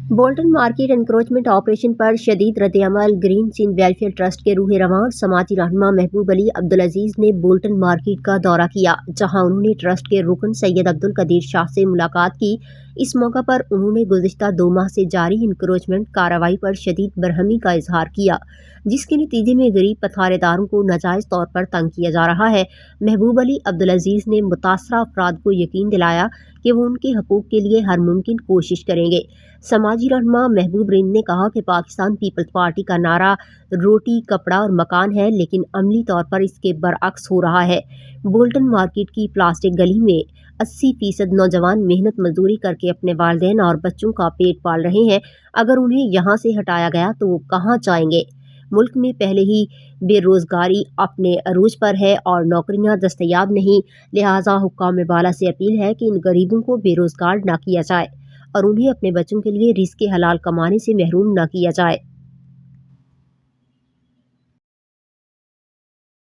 Bolton market encroachment operation पर शदीद रद्द-ए-अमल। Green Sindh welfare trust के रूह रवां और समाजी रहनुमा महबूब अली अब्दुल अजीज ने बोल्टन मार्केट का दौरा किया, जहां उन्होंने ट्रस्ट के रुकन सैयद अब्दुल कदीर शाह से मुलाकात की। इस मौका पर उन्होंने गुज़िश्ता 2 माह से जारी एनक्रोचमेंट कार्रवाई पर शदीद बरहमी का इजहार किया, जिसके नतीजे में गरीब पथारेदारों को नाजायज़ तौर पर तंग किया जा रहा है। महबूब अली अब्दुल अजीज ने मुतासरा अफराद को यकीन दिलाया कि वो उनके हकूक़ के लिए हर मुमकिन कोशिश करेंगे। समाजी रहनुमा महबूब रिंद ने कहा कि पाकिस्तान पीपल्स पार्टी का नारा रोटी, कपड़ा और मकान है, लेकिन अमली तौर पर इसके बरअक्स हो रहा है। बोल्टन मार्केट की प्लास्टिक गली में 80% नौजवान मेहनत मजदूरी करके अपने वालिदैन और बच्चों का पेट पाल रहे हैं। अगर उन्हें यहाँ से हटाया गया तो वो कहाँ जाएंगे? मुल्क में पहले ही बेरोजगारी अपने अरूज पर है और नौकरियां दस्तयाब नहीं, लिहाजा हुक्काम बाला से अपील है कि इन गरीबों को बेरोजगार न किया जाए और उन्हें अपने बच्चों के लिए रिज़्क़ हलाल कमाने से महरूम न किया जाए।